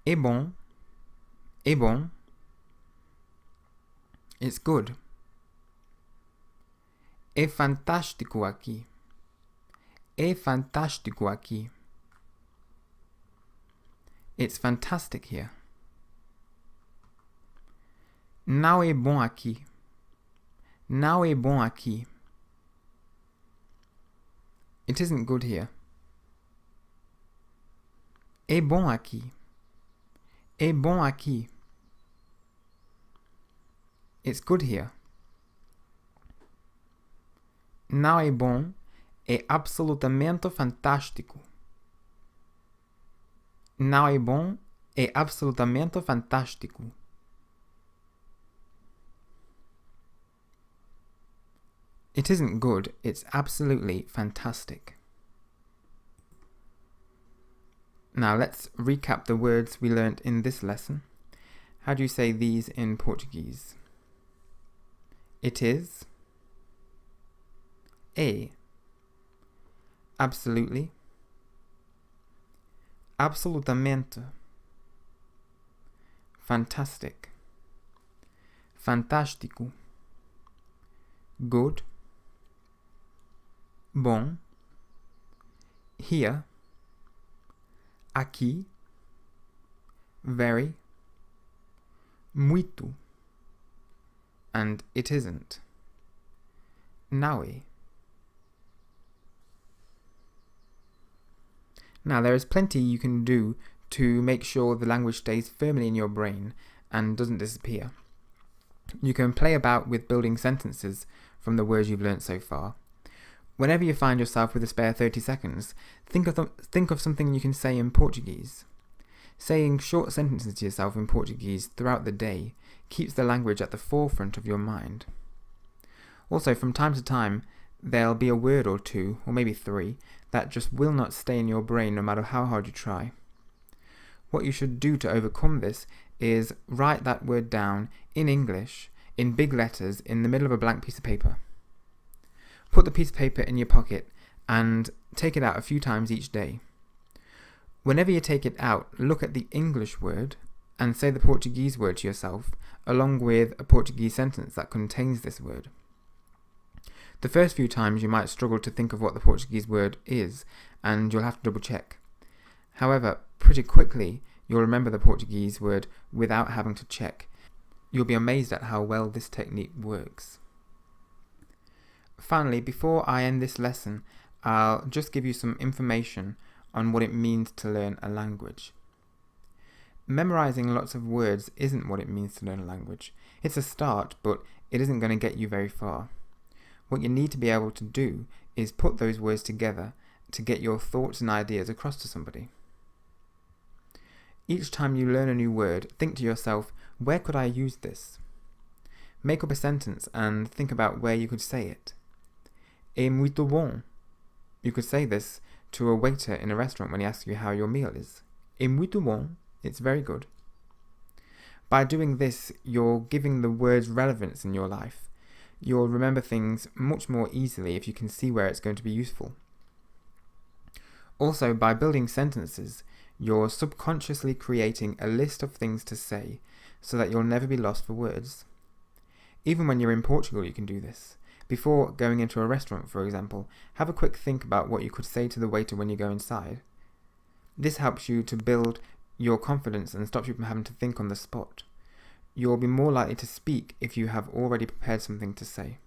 É bom. É bom. It's good. É fantástico aqui. É fantástico aqui. It's fantastic here. Não é bom aqui. Não é bom aqui. It isn't good here. É bom aqui. É bom aqui. It's good here. Não é bom, é absolutamente fantástico. Não é bom, é absolutamente fantástico. It isn't good, it's absolutely fantastic. Now let's recap the words we learnt in this lesson. How do you say these in Portuguese? It is. É. Absolutely. Absolutamente. Fantastic. Fantástico. Good. Bom. Here. Aqui. Very. Muito. And it isn't. Não é. Now, there is plenty you can do to make sure the language stays firmly in your brain and doesn't disappear. You can play about with building sentences from the words you've learnt so far. Whenever you find yourself with a spare 30 seconds, think of something you can say in Portuguese. Saying short sentences to yourself in Portuguese throughout the day keeps the language at the forefront of your mind. Also, from time to time, there'll be a word or two, or maybe three, that just will not stay in your brain no matter how hard you try. What you should do to overcome this is write that word down in English, in big letters, in the middle of a blank piece of paper. Put the piece of paper in your pocket and take it out a few times each day. Whenever you take it out, look at the English word and say the Portuguese word to yourself, along with a Portuguese sentence that contains this word. The first few times you might struggle to think of what the Portuguese word is, and you'll have to double check. However, pretty quickly you'll remember the Portuguese word without having to check. You'll be amazed at how well this technique works. Finally, before I end this lesson, I'll just give you some information on what it means to learn a language. Memorizing lots of words isn't what it means to learn a language. It's a start, but it isn't going to get you very far. What you need to be able to do is put those words together to get your thoughts and ideas across to somebody. Each time you learn a new word, think to yourself, where could I use this? Make up a sentence and think about where you could say it. É muito bom. You could say this to a waiter in a restaurant when he asks you how your meal is. É muito bom. It's very good. By doing this, you're giving the words relevance in your life. You'll remember things much more easily if you can see where it's going to be useful. Also, by building sentences, you're subconsciously creating a list of things to say so that you'll never be lost for words. Even when you're in Portugal, you can do this. Before going into a restaurant, for example, have a quick think about what you could say to the waiter when you go inside. This helps you to build your confidence and stops you from having to think on the spot. You'll be more likely to speak if you have already prepared something to say.